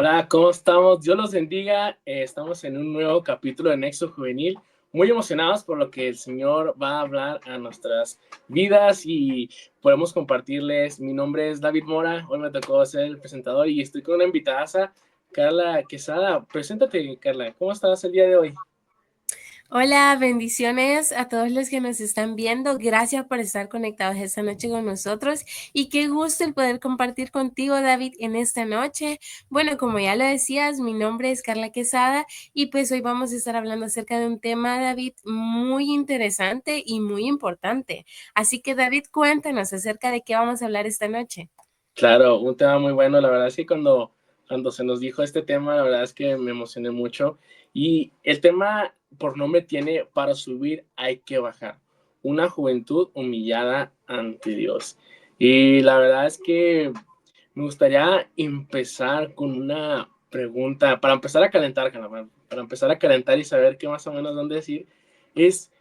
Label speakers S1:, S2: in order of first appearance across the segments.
S1: Hola, ¿cómo estamos? Dios los bendiga. Estamos en un nuevo capítulo de Nexo Juvenil. Muy emocionados por lo que el Señor va a hablar a nuestras vidas y podemos compartirles. Mi nombre es David Mora. Hoy me tocó ser el presentador y estoy con una invitada, Carla Quesada. Preséntate, Carla. ¿Cómo estás el día de hoy?
S2: Hola, bendiciones a todos los que nos están viendo. Gracias por estar conectados esta noche con nosotros y qué gusto el poder compartir contigo, David, en esta noche. Bueno, como ya lo decías, mi nombre es Carla Quesada y pues hoy vamos a estar hablando acerca de un tema, David, muy interesante y muy importante. Así que, David, cuéntanos acerca de qué vamos a hablar esta noche.
S1: Claro, un tema muy bueno. La verdad es que cuando se nos dijo este tema, la verdad es que me emocioné mucho. Y el tema por nombre tiene para subir hay que bajar. Una juventud humillada ante Dios. Y la verdad es que me gustaría empezar con una pregunta, para empezar a calentar, Canamán, para empezar a calentar y saber qué más o menos dónde decir, es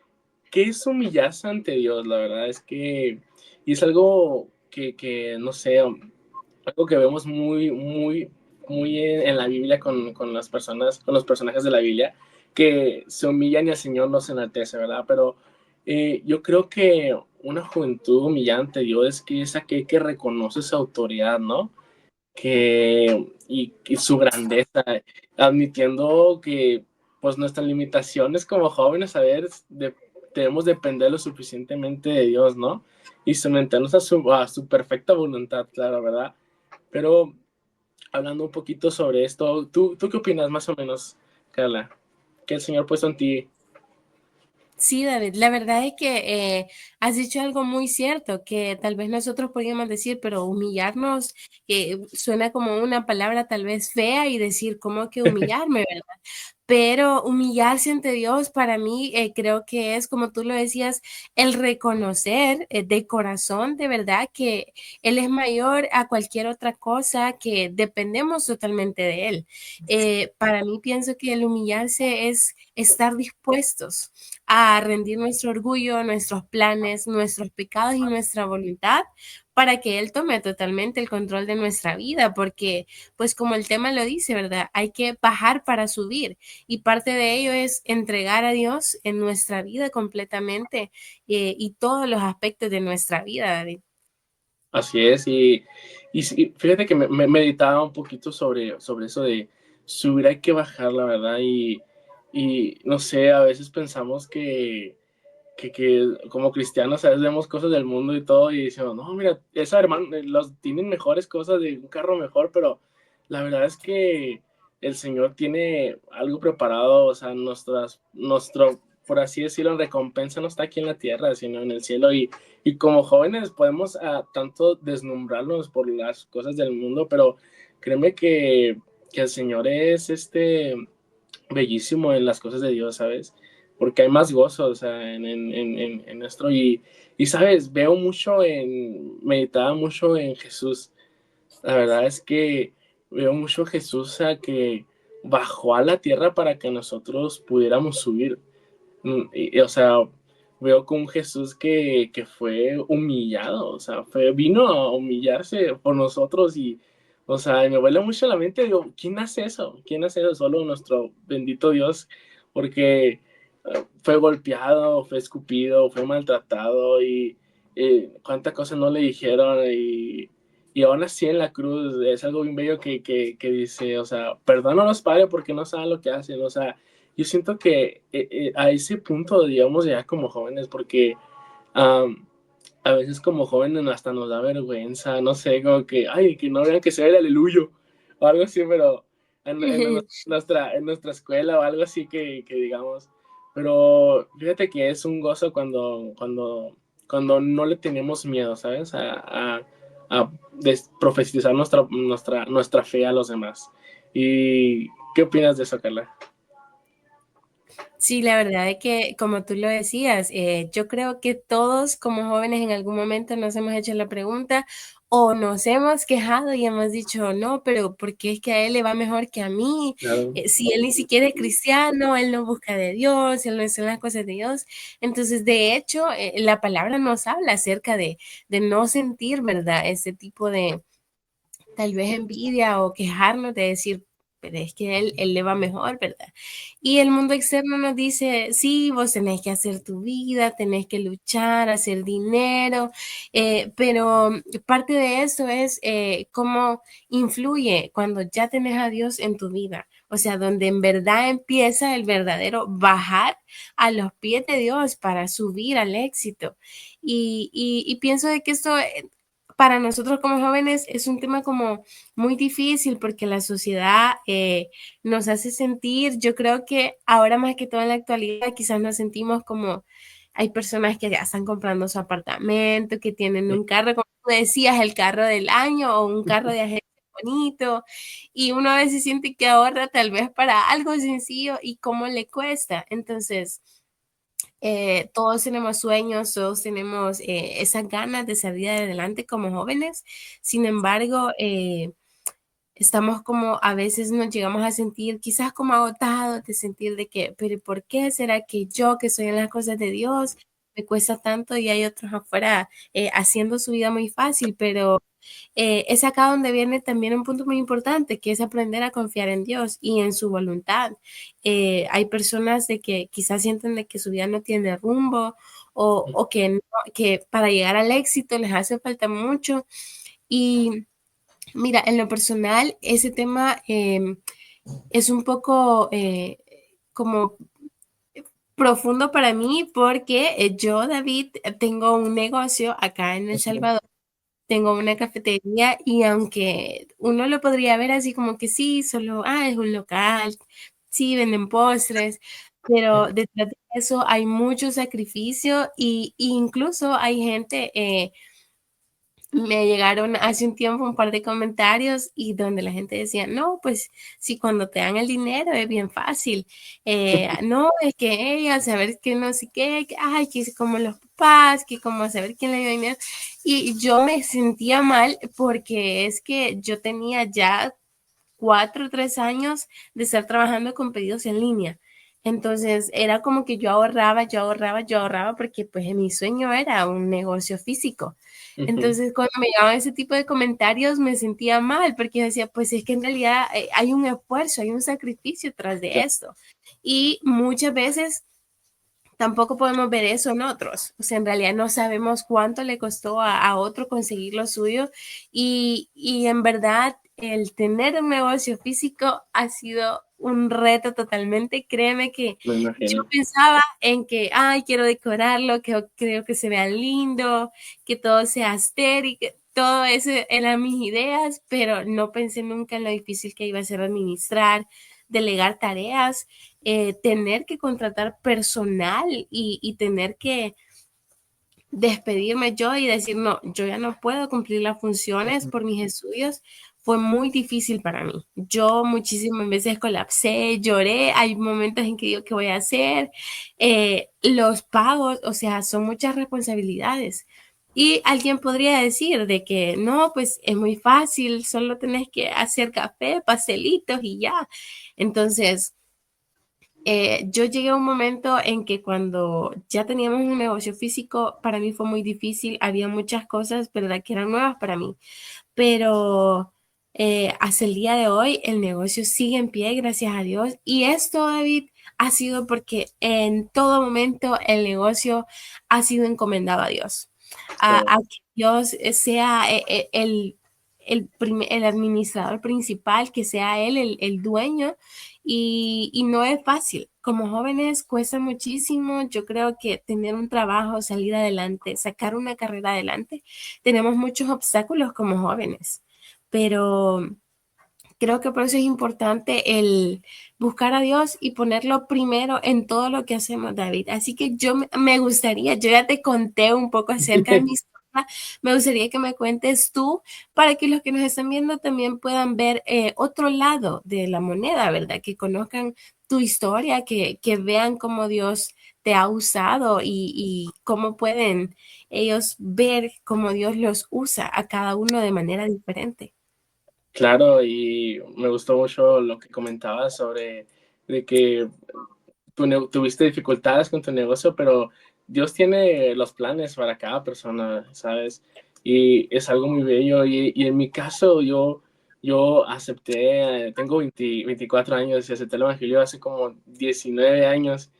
S1: ¿qué es humillarse ante Dios? La verdad es que, y es algo que no sé, algo que vemos muy en la Biblia con las personas, con los personajes de la Biblia, que se humillan y el Señor los enaltece, ¿verdad? Pero yo creo que una juventud humillante, Dios, es que esa que reconoce su autoridad, ¿no? Y su grandeza, admitiendo que pues nuestras limitaciones como jóvenes, a ver, debemos depender lo suficientemente de Dios, ¿no? Y someternos a su perfecta voluntad, claro, ¿verdad? Pero hablando un poquito sobre esto, ¿tú qué opinas más o menos, Carla? ¿Qué el Señor puesto en ti?
S2: Sí, David, la verdad es que has dicho algo muy cierto, que tal vez nosotros podríamos decir, pero humillarnos suena como una palabra tal vez fea y decir, ¿cómo que humillarme, verdad? Pero humillarse ante Dios para mí creo que es, como tú lo decías, el reconocer de corazón de verdad que Él es mayor a cualquier otra cosa, que dependemos totalmente de Él. Para mí pienso que el humillarse es estar dispuestos a rendir nuestro orgullo, nuestros planes, nuestros pecados y nuestra voluntad para que Él tome totalmente el control de nuestra vida, porque pues como el tema lo dice, ¿verdad? Hay que bajar para subir y parte de ello es entregar a Dios en nuestra vida completamente y todos los aspectos de nuestra vida, David.
S1: Así es, y sí, fíjate que me meditaba un poquito sobre eso de subir hay que bajar, la verdad, y no sé, a veces pensamos que como cristianos a veces vemos cosas del mundo y todo y decimos, no, mira, esa hermano, los tienen mejores cosas de un carro mejor, pero la verdad es que el Señor tiene algo preparado, o sea, nuestro, por así decirlo, recompensa no está aquí en la tierra, sino en el cielo y como jóvenes podemos tanto deslumbrarnos por las cosas del mundo, pero créeme que el Señor es bellísimo en las cosas de Dios, ¿sabes? Porque hay más gozo, o sea, en nuestro, ¿sabes? Meditaba mucho en Jesús. La verdad es que veo mucho Jesús, o sea, que bajó a la tierra para que nosotros pudiéramos subir. O sea, veo con un Jesús que fue humillado, o sea, vino a humillarse por nosotros o sea, me vuela mucho la mente, digo, ¿quién hace eso? ¿Quién hace eso? Solo nuestro bendito Dios, porque fue golpeado, fue escupido, fue maltratado y cuántas cosas no le dijeron y aún así en la cruz es algo bien bello que dice, o sea, perdónalos, Padre, porque no saben lo que hacen, o sea, yo siento que a ese punto, digamos, ya como jóvenes, porque um, a veces como jóvenes hasta nos da vergüenza, no sé, como que, ay, que no vean que sea el aleluyo o algo así, pero en nuestra escuela o algo así que digamos. Pero fíjate que es un gozo cuando no le tenemos miedo, ¿sabes? A profetizar nuestra fe a los demás. ¿Y qué opinas de eso, Carla?
S2: Sí, la verdad es que, como tú lo decías, yo creo que todos como jóvenes en algún momento nos hemos hecho la pregunta o nos hemos quejado y hemos dicho, no, pero ¿por qué es que a él le va mejor que a mí?
S1: Claro.
S2: Si él ni siquiera es cristiano, él no busca de Dios, él no es en las cosas de Dios. Entonces, de hecho, la palabra nos habla acerca de no sentir, ¿verdad? Ese tipo de tal vez envidia o quejarnos de decir, pero es que él le va mejor, ¿verdad? Y el mundo externo nos dice, sí, vos tenés que hacer tu vida, tenés que luchar, hacer dinero, pero parte de eso es cómo influye cuando ya tenés a Dios en tu vida. O sea, donde en verdad empieza el verdadero bajar a los pies de Dios para subir al éxito. Y pienso de que esto para nosotros como jóvenes es un tema como muy difícil porque la sociedad nos hace sentir, yo creo que ahora más que todo en la actualidad quizás nos sentimos como hay personas que ya están comprando su apartamento, que tienen un carro, como tú decías, el carro del año o un carro de agencia bonito, y uno a veces siente que ahorra tal vez para algo sencillo y cómo le cuesta. Entonces, todos tenemos sueños, todos tenemos esas ganas de salir adelante como jóvenes. Sin embargo, estamos como a veces nos llegamos a sentir quizás como agotados de sentir de que, pero ¿por qué será que yo que soy en las cosas de Dios me cuesta tanto y hay otros afuera haciendo su vida muy fácil? Pero es acá donde viene también un punto muy importante, que es aprender a confiar en Dios y en su voluntad. Hay personas de que quizás sienten de que su vida no tiene rumbo o que, que para llegar al éxito les hace falta mucho. Y mira, en lo personal, ese tema es un poco como profundo para mí porque yo, David, tengo un negocio acá en El Salvador. Tengo una cafetería y aunque uno lo podría ver así como que sí, solo, es un local, sí, venden postres, pero detrás de eso hay mucho sacrificio y incluso hay gente, me llegaron hace un tiempo un par de comentarios y donde la gente decía, no, pues si cuando te dan el dinero es bien fácil. No, es que ella, saber que no sé qué, que, ay, que es como los papás, que como saber quién le dio dinero. Y yo me sentía mal porque es que yo tenía ya 4 o 3 años de estar trabajando con pedidos en línea. Entonces era como que yo ahorraba, yo ahorraba, yo ahorraba porque pues mi sueño era un negocio físico.
S1: Ujú.
S2: Entonces cuando me llegaban ese tipo de comentarios me sentía mal porque yo decía, pues es que en realidad hay un esfuerzo, hay un sacrificio tras de esto. Y muchas veces tampoco podemos ver eso en otros. O sea, en realidad no sabemos cuánto le costó a otro conseguir lo suyo y en verdad el tener un negocio físico ha sido un reto totalmente. Créeme que
S1: Me
S2: yo
S1: imagino.
S2: pensaba en que, ay, quiero decorarlo, que creo que se vea lindo, que todo sea estéril, que todo eso eran mis ideas, pero no pensé nunca en lo difícil que iba a ser administrar, delegar tareas, tener que contratar personal y tener que despedirme yo y decir, no, yo ya no puedo cumplir las funciones por mis estudios, fue muy difícil para mí. Yo muchísimas veces colapsé, lloré, hay momentos en que digo, ¿qué voy a hacer? Los pagos, o sea, son muchas responsabilidades. Y alguien podría decir de que no, pues es muy fácil, solo tenés que hacer café, pastelitos y ya. Entonces, yo llegué a un momento en que cuando ya teníamos un negocio físico, para mí fue muy difícil, había muchas cosas, ¿verdad?, que eran nuevas para mí, pero hasta el día de hoy el negocio sigue en pie, gracias a Dios, y esto, David, ha sido porque en todo momento el negocio ha sido encomendado a Dios, a que Dios sea el administrador principal, que sea Él el dueño, y no es fácil. Como jóvenes cuesta muchísimo. Yo creo que tener un trabajo, salir adelante, sacar una carrera adelante, tenemos muchos obstáculos como jóvenes, pero creo que por eso es importante el buscar a Dios y ponerlo primero en todo lo que hacemos, David. Así que yo me gustaría, yo ya te conté un poco acerca de mi historia, me gustaría que me cuentes tú para que los que nos están viendo también puedan ver otro lado de la moneda, ¿verdad? Que conozcan tu historia, que vean cómo Dios te ha usado y cómo pueden ellos ver cómo Dios los usa a cada uno de manera diferente.
S1: Claro, y me gustó mucho lo que comentabas sobre de que tuviste dificultades con tu negocio, pero Dios tiene los planes para cada persona, ¿sabes? Y es algo muy bello. Y en mi caso, yo Yo acepté, tengo 24 años y acepté el Evangelio hace como 19 años.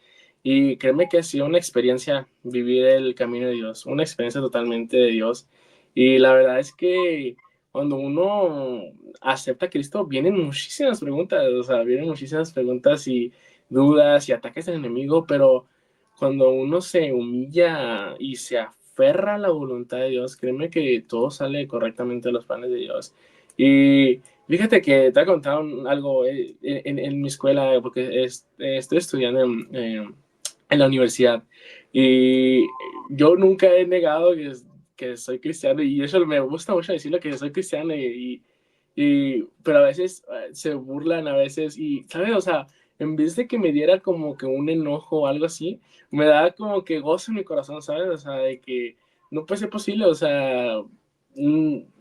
S1: Y créeme que ha sido una experiencia vivir el camino de Dios, una experiencia totalmente de Dios. Y la verdad es que cuando uno acepta a Cristo, vienen muchísimas preguntas, o sea, vienen muchísimas preguntas y dudas y ataques al enemigo, pero cuando uno se humilla y se aferra a la voluntad de Dios, créeme que todo sale correctamente a los planes de Dios. Y fíjate que te he contado algo en mi escuela, porque estoy estudiando en la universidad. Y yo nunca he negado que soy cristiano y eso me gusta mucho decirlo que soy cristiano pero a veces se burlan a veces y, ¿sabes? O sea, en vez de que me diera como que un enojo o algo así, me da como que gozo en mi corazón, ¿sabes? O sea, de que no puede ser posible, o sea,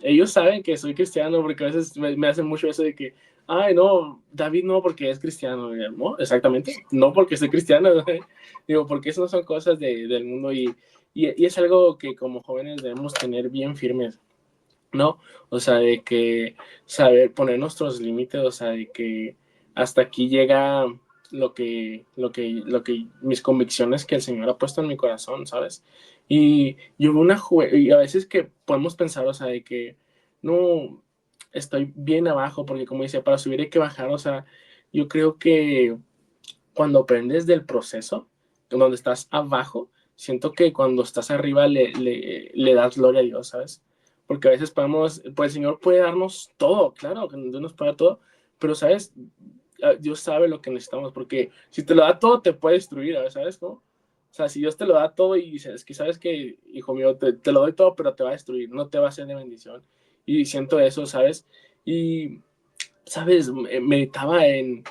S1: ellos saben que soy cristiano porque a veces me hacen mucho eso de que, ay, no, David no porque es cristiano, ¿no? Exactamente, no porque soy cristiano, ¿no? Digo, porque eso no son cosas del mundo y es algo que como jóvenes debemos tener bien firmes, ¿no? O sea, de que saber poner nuestros límites, o sea, de que hasta aquí llega lo que mis convicciones que el Señor ha puesto en mi corazón, ¿sabes? Y a veces que podemos pensar, o sea, de que no estoy bien abajo, porque como dice, para subir hay que bajar, o sea, yo creo que cuando aprendes del proceso, donde estás abajo, siento que cuando estás arriba le das gloria a Dios, ¿sabes? Porque a veces pues el Señor puede darnos todo, claro, que Dios nos puede dar todo, pero, ¿sabes? Dios sabe lo que necesitamos, porque si te lo da todo, te puede destruir, ¿sabes cómo? O sea, si Dios te lo da todo y dices, es que sabes que, hijo mío, te lo doy todo, pero te va a destruir, no te va a ser de bendición. Y siento eso, ¿sabes? Y ¿sabes? Meditaba en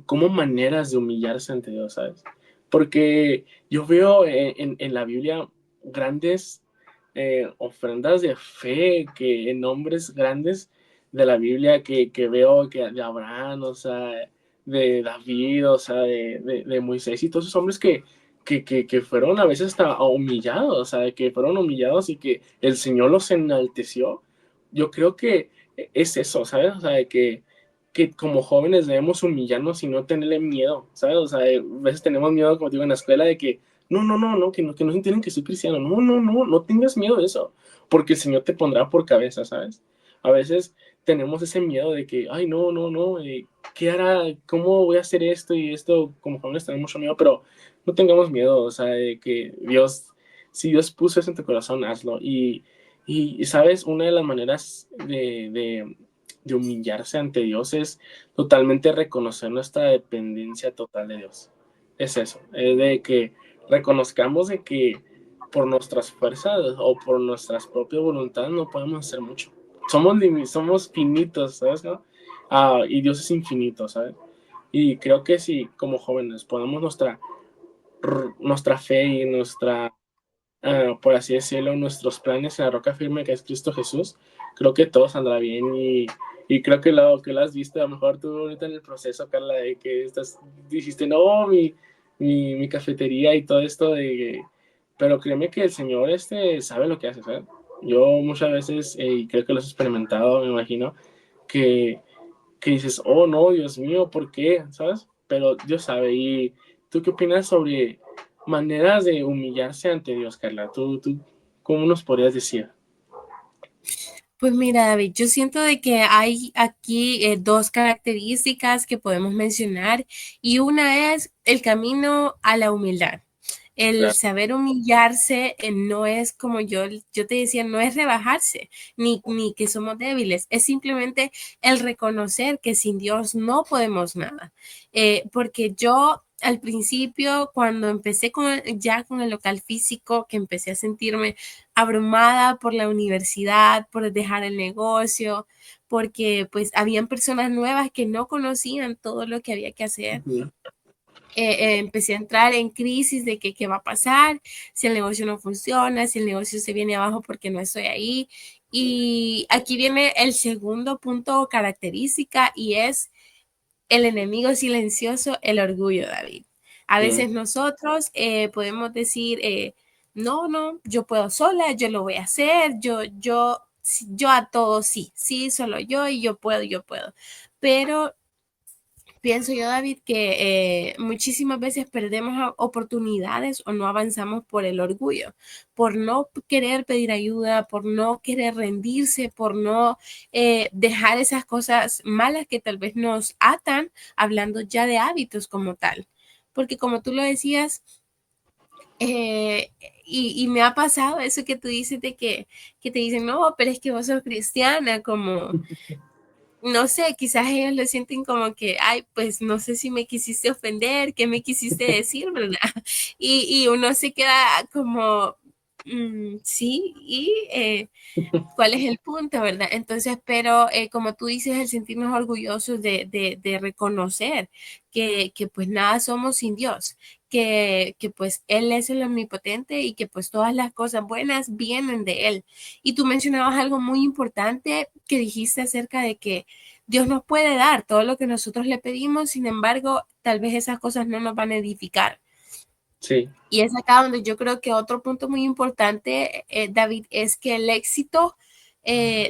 S1: cómo maneras de humillarse ante Dios, ¿sabes? Porque yo veo en la Biblia grandes ofrendas de fe que en nombres grandes de la Biblia que veo que de Abraham, o sea, de David, o sea, de Moisés y todos esos hombres que fueron a veces hasta humillados, o sea, que fueron humillados y que el Señor los enalteció. Yo creo que es eso, ¿sabes? O sea, que como jóvenes debemos humillarnos y no tenerle miedo, ¿sabes? O sea, a veces tenemos miedo, como digo, en la escuela de que no, que no se entienden que soy cristiano. No tengas miedo de eso, porque el Señor te pondrá por cabeza, ¿sabes? A veces tenemos ese miedo de que, ay, no, ¿qué hará? ¿Cómo voy a hacer esto y esto? Como jóvenes tenemos mucho miedo, pero no tengamos miedo, o sea, de que Dios, si Dios puso eso en tu corazón, hazlo. Y ¿sabes? Una de las maneras de humillarse ante Dios es totalmente reconocer nuestra dependencia total de Dios. Es eso, es de que reconozcamos de que por nuestras fuerzas o por nuestras propias voluntades no podemos hacer mucho. Somos finitos, ¿sabes? ¿No? Y Dios es infinito, ¿sabes? Y creo que si como jóvenes ponemos nuestra fe y por así decirlo, nuestros planes en la roca firme que es Cristo Jesús, creo que todo saldrá bien y creo que lo que lo has visto, a lo mejor tú ahorita en el proceso, Carla, de que dijiste, no, mi cafetería y todo esto, pero créeme que el Señor sabe lo que hace, ¿sabes? Yo muchas veces, y creo que lo has experimentado, me imagino, que, que dices, oh no, Dios mío, ¿por qué? ¿Sabes? Pero Dios sabe. ¿Y tú qué opinas sobre maneras de humillarse ante Dios, Carla? ¿Tú cómo nos podrías decir?
S2: Pues mira, David, yo siento de que hay aquí dos características que podemos mencionar y una es el camino a la humildad. El
S1: Claro.
S2: saber humillarse no es como yo te decía, no es rebajarse, ni que somos débiles, es simplemente el reconocer que sin Dios no podemos nada. Porque yo al principio, cuando empecé ya con el local físico, que empecé a sentirme abrumada por la universidad, por dejar el negocio, porque pues habían personas nuevas que no conocían todo lo que había que hacer.
S1: Ujú.
S2: Empecé a entrar en crisis de que qué va a pasar, si el negocio no funciona, si el negocio se viene abajo porque no estoy ahí. Y aquí viene el segundo punto característica y es el enemigo silencioso, el orgullo, David. A
S1: Mm.
S2: veces nosotros podemos decir, no, yo puedo sola, yo lo voy a hacer, yo yo a todo sí, sí, solo yo y yo puedo, yo puedo. Pero pienso yo, David, que muchísimas veces perdemos oportunidades o no avanzamos por el orgullo, por no querer pedir ayuda, por no querer rendirse, por no dejar esas cosas malas que tal vez nos atan, hablando ya de hábitos como tal. Porque como tú lo decías, eh, y me ha pasado eso que tú dices de que te dicen, no, pero es que vos sos cristiana, como no sé, quizás ellos lo sienten como que, ay, pues no sé si me quisiste ofender, qué me quisiste decir, ¿verdad? Y uno se queda como, sí, y cuál es el punto, ¿verdad? Entonces, pero como tú dices, el sentirnos orgullosos de reconocer que pues nada somos sin Dios, que pues Él es el omnipotente y que pues todas las cosas buenas vienen de Él. Y tú mencionabas algo muy importante que dijiste acerca de que Dios nos puede dar todo lo que nosotros le pedimos, sin embargo, tal vez esas cosas no nos van a edificar.
S1: Sí,
S2: Y es acá donde yo creo que otro punto muy importante, David, es que el éxito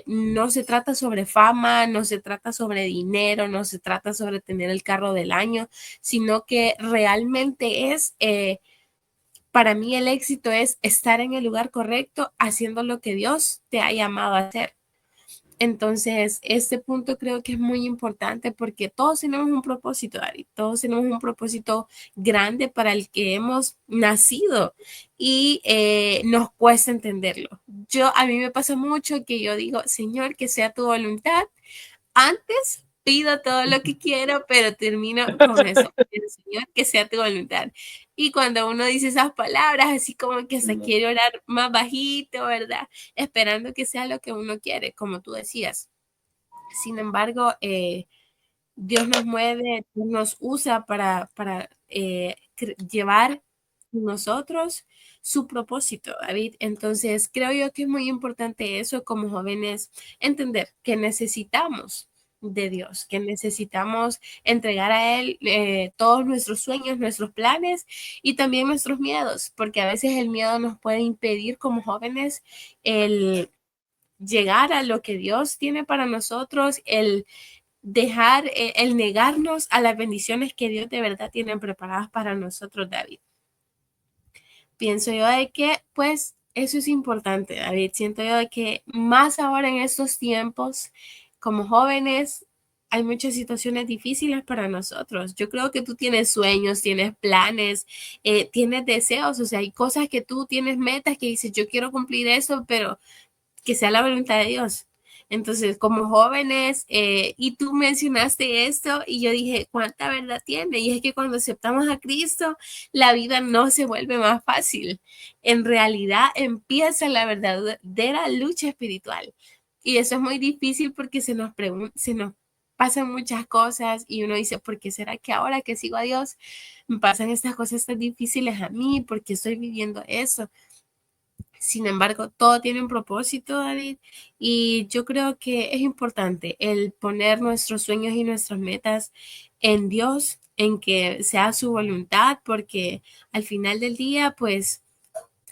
S2: no se trata sobre fama, no se trata sobre dinero, no se trata sobre tener el carro del año, sino que realmente es, para mí el éxito es estar en el lugar correcto, haciendo lo que Dios te ha llamado a hacer. Entonces, este punto creo que es muy importante porque todos tenemos un propósito, David. Todos tenemos un propósito grande para el que hemos nacido y nos cuesta entenderlo. A mí me pasa mucho que yo digo, Señor, que sea tu voluntad. Antes pido todo lo que quiero, pero termino con eso. El Señor, que sea tu voluntad. Y cuando uno dice esas palabras, así como que se
S1: no,
S2: quiere orar más bajito, ¿verdad? Esperando que sea lo que uno quiere, como tú decías. Sin embargo, Dios nos mueve, Dios nos usa para llevar nosotros su propósito, David. Entonces, creo yo que es muy importante eso como jóvenes, entender que necesitamos de Dios, que necesitamos entregar a Él todos nuestros sueños, nuestros planes y también nuestros miedos, porque a veces el miedo nos puede impedir como jóvenes el llegar a lo que Dios tiene para nosotros, el dejar, el negarnos a las bendiciones que Dios de verdad tiene preparadas para nosotros, David. Pienso yo de que, pues, eso es importante, David. Siento yo de que más ahora en estos tiempos, como jóvenes, hay muchas situaciones difíciles para nosotros. Yo creo que tú tienes sueños, tienes planes, tienes deseos, o sea, hay cosas que tú tienes metas que dices, yo quiero cumplir eso, pero que sea la voluntad de Dios. Entonces, como jóvenes, y tú mencionaste esto y yo dije, ¿cuánta verdad tiene? Y es que cuando aceptamos a Cristo, la vida no se vuelve más fácil. En realidad empieza la verdadera lucha espiritual. Y eso es muy difícil porque se nos pasan muchas cosas y uno dice, ¿por qué será que ahora que sigo a Dios me pasan estas cosas tan difíciles a mí? ¿Por qué estoy viviendo eso? Sin embargo, todo tiene un propósito, David, y yo creo que es importante el poner nuestros sueños y nuestras metas en Dios, en que sea su voluntad, porque al final del día, pues,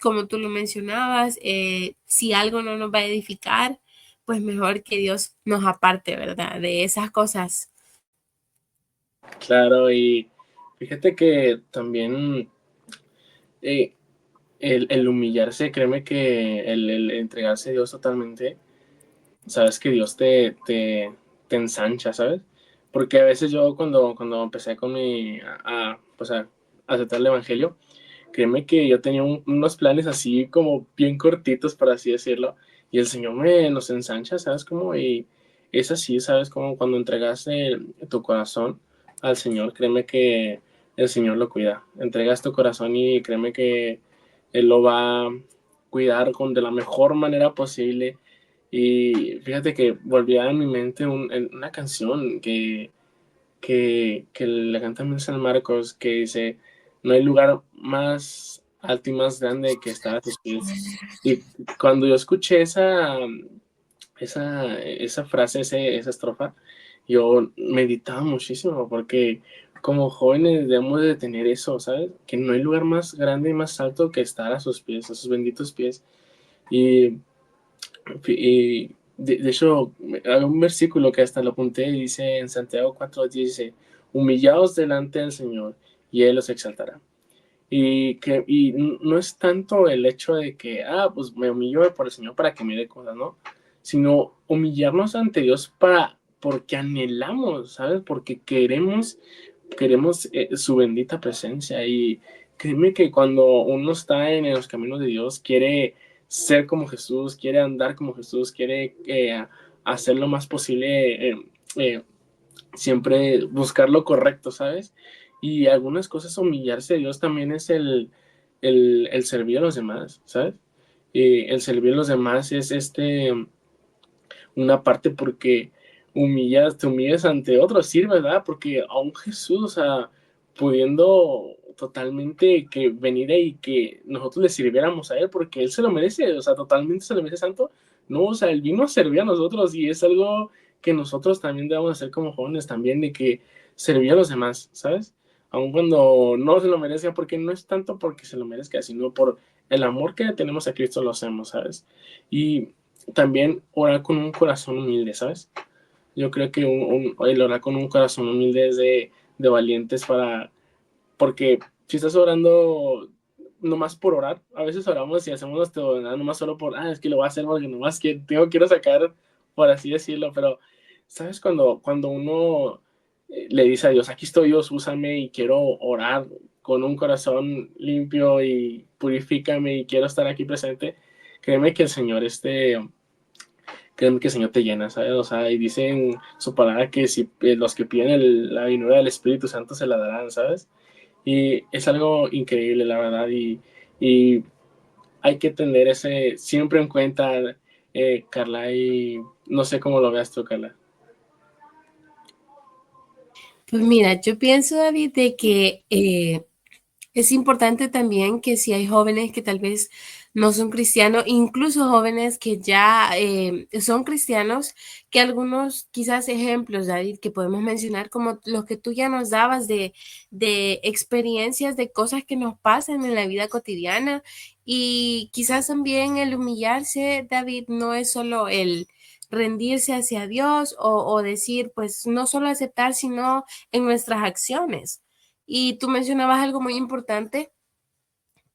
S2: como tú lo mencionabas, si algo no nos va a edificar, pues mejor que Dios nos aparte, ¿verdad? De esas cosas.
S1: claro, y fíjate que también eh, el humillarse, créeme que el entregarse a Dios totalmente, sabes que Dios te ensancha, ¿sabes? Porque a veces yo cuando empecé con pues a aceptar el Evangelio, créeme que yo tenía unos planes así como bien cortitos, por así decirlo, y el Señor nos ensancha, ¿sabes cómo? Y es así, ¿sabes? Como cuando entregaste tu corazón al Señor, créeme que el Señor lo cuida. Entregas tu corazón y créeme que Él lo va a cuidar de la mejor manera posible. Y fíjate que volvía en mi mente una canción que le canta en San Marcos, que dice, no hay lugar más alto y más grande que estar a tus pies. Y cuando yo escuché esa frase, esa estrofa, yo meditaba muchísimo, porque como jóvenes debemos de tener eso, ¿sabes? Que no hay lugar más grande y más alto que estar a sus pies, a sus benditos pies. Y Y de hecho, hay un versículo que hasta lo apunté y dice en Santiago 4, dice, humillaos delante del Señor y Él los exaltará. Y no es tanto el hecho de que, pues me humillo por el Señor para que me dé cosas, ¿no? Sino humillarnos ante Dios porque anhelamos, ¿sabes? Porque queremos su bendita presencia. Y créeme que cuando uno está en los caminos de Dios, quiere ser como Jesús, quiere andar como Jesús, quiere hacer lo más posible, eh, siempre buscar lo correcto, ¿sabes? Y algunas cosas humillarse a Dios también es el servir a los demás, ¿sabes? El servir a los demás es una parte porque te humillas ante otros, sirve, ¿verdad? Porque aún Jesús, o sea, pudiendo totalmente que venir y que nosotros le sirviéramos a Él, porque Él se lo merece, o sea, totalmente se lo merece santo, no, o sea, Él vino a servir a nosotros y es algo que nosotros también debemos hacer como jóvenes también, de que servir a los demás, ¿sabes? Aun cuando no se lo merezca, porque no es tanto porque se lo merezca, sino por el amor que tenemos a Cristo lo hacemos, ¿sabes? Y también orar con un corazón humilde, ¿sabes? Yo creo que el orar con un corazón humilde es de valientes porque si estás orando nomás por orar, a veces oramos y hacemos nuestro nomás solo es que lo voy a hacer porque nomás quiero sacar, por así decirlo, pero ¿sabes? Cuando uno le dice a Dios, aquí estoy Dios, úsame y quiero orar con un corazón limpio y purifícame y quiero estar aquí presente, créeme que el Señor créeme que el Señor te llena, ¿sabes? O sea, y dice en su palabra que si los que piden la llenura del Espíritu Santo se la darán, ¿sabes? Y es algo increíble, la verdad, y hay que tener ese siempre en cuenta, Carla, y no sé cómo lo veas tú, Carla.
S2: Pues mira, yo pienso, David, de que es importante también que si hay jóvenes que tal vez no son cristianos, incluso jóvenes que ya son cristianos, que algunos quizás ejemplos, David, que podemos mencionar como los que tú ya nos dabas de experiencias, de cosas que nos pasan en la vida cotidiana y quizás también el humillarse, David, no es solo el rendirse hacia Dios o decir, pues no solo aceptar, sino en nuestras acciones. Y tú mencionabas algo muy importante,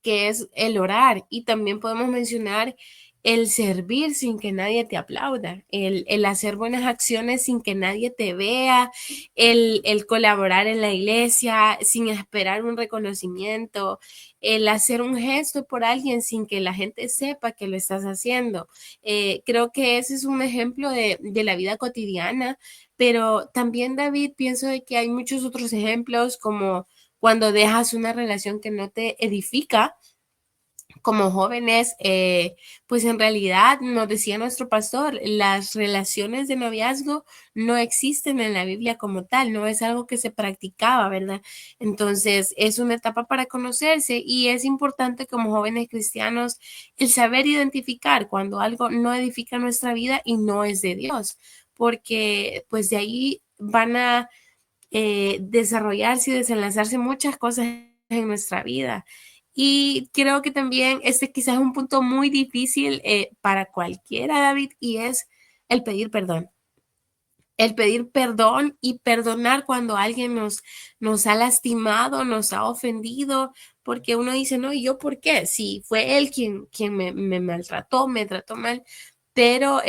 S2: que es el orar. Y también podemos mencionar el servir sin que nadie te aplauda, el hacer buenas acciones sin que nadie te vea, el colaborar en la iglesia sin esperar un reconocimiento, el hacer un gesto por alguien sin que la gente sepa que lo estás haciendo. Creo que ese es un ejemplo de la vida cotidiana, pero también, David, pienso de que hay muchos otros ejemplos como cuando dejas una relación que no te edifica. Como jóvenes, pues en realidad nos decía nuestro pastor, las relaciones de noviazgo no existen en la Biblia como tal, no es algo que se practicaba, ¿verdad? Entonces es una etapa para conocerse y es importante como jóvenes cristianos el saber identificar cuando algo no edifica nuestra vida y no es de Dios, porque pues de ahí van a desarrollarse y desenlazarse muchas cosas en nuestra vida. Y creo que también este quizás es un punto muy difícil para cualquiera, David, y es el pedir perdón. El pedir perdón y perdonar cuando alguien nos ha lastimado, nos ha ofendido, porque uno dice, no, ¿y yo por qué? Si fue él quien me maltrató, me trató mal, pero,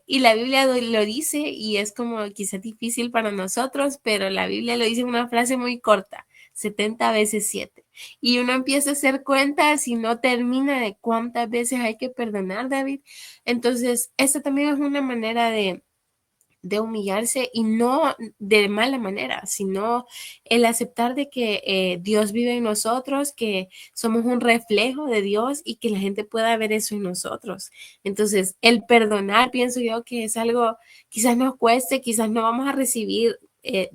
S2: y la Biblia lo dice y es como quizás difícil para nosotros, pero la Biblia lo dice en una frase muy corta, 70 veces 7. Y uno empieza a hacer cuentas y no termina de cuántas veces hay que perdonar, David. Entonces, esta también es una manera de humillarse y no de mala manera, sino el aceptar de que Dios vive en nosotros, que somos un reflejo de Dios y que la gente pueda ver eso en nosotros. Entonces, el perdonar, pienso yo que es algo, quizás nos cueste, quizás no vamos a recibir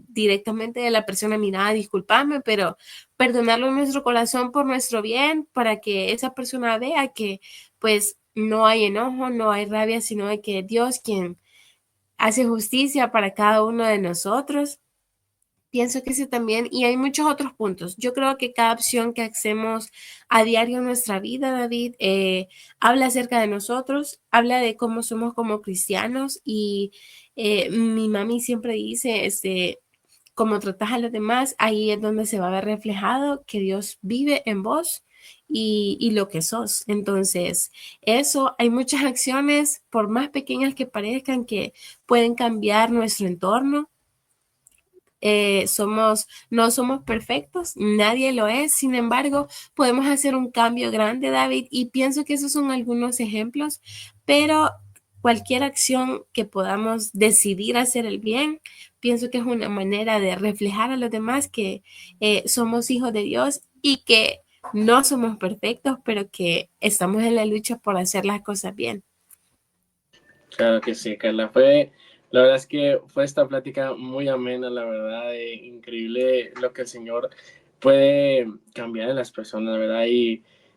S2: directamente de la persona, mira, discúlpame, pero perdonarlo en nuestro corazón por nuestro bien, para que esa persona vea que pues no hay enojo, no hay rabia, sino de que Dios quien hace justicia para cada uno de nosotros. Pienso que ese también, y hay muchos otros puntos. Yo creo que cada opción que hacemos a diario en nuestra vida, David, habla acerca de nosotros, habla de cómo somos como cristianos y mi mami siempre dice, cómo tratas a los demás, ahí es donde se va a ver reflejado que Dios vive en vos y lo que sos. Entonces, eso, hay muchas acciones, por más pequeñas que parezcan, que pueden cambiar nuestro entorno. No somos perfectos, nadie lo es, sin embargo, podemos hacer un cambio grande, David, y pienso que esos son algunos ejemplos, pero cualquier acción que podamos decidir hacer el bien, pienso que es una manera de reflejar a los demás que somos hijos de Dios y que no somos perfectos, pero que estamos en la lucha por hacer las cosas bien.
S1: Claro que sí, Carla. La verdad es que fue esta plática muy amena, la verdad, increíble lo que el Señor puede cambiar en las personas, la verdad.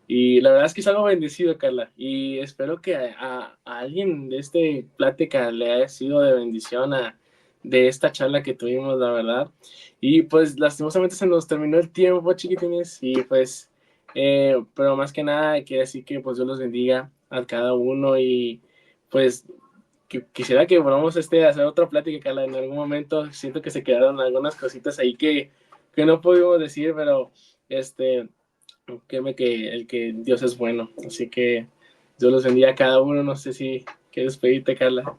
S1: Y la verdad es que es algo bendecido, Carla. Y espero que a alguien de esta plática le haya sido de bendición de esta charla que tuvimos, la verdad. Y pues lastimosamente se nos terminó el tiempo, chiquitines. Y pues, pero más que nada, quiero decir que pues Dios los bendiga a cada uno y pues quisiera que volvamos a hacer otra plática, Carla, en algún momento. Siento que se quedaron algunas cositas ahí que no pudimos decir, pero este, créeme que el que Dios es bueno. Así que Dios los bendiga a cada uno. No sé si quieres pedirte, Carla.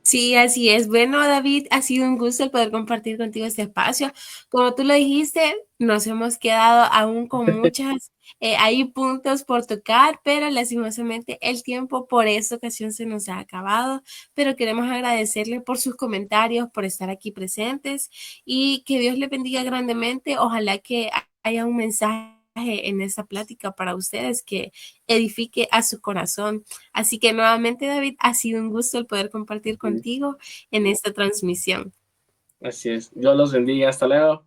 S2: Sí, así es. Bueno, David, ha sido un gusto el poder compartir contigo este espacio. Como tú lo dijiste, nos hemos quedado aún con muchas, hay puntos por tocar, pero lastimosamente el tiempo por esta ocasión se nos ha acabado. Pero queremos agradecerle por sus comentarios, por estar aquí presentes y que Dios le bendiga grandemente. Ojalá que haya un mensaje en esta plática para ustedes que edifique a su corazón. Así que nuevamente, David, ha sido un gusto el poder compartir
S1: Sí,
S2: contigo en esta transmisión.
S1: así es. Dios los bendiga. Hasta luego.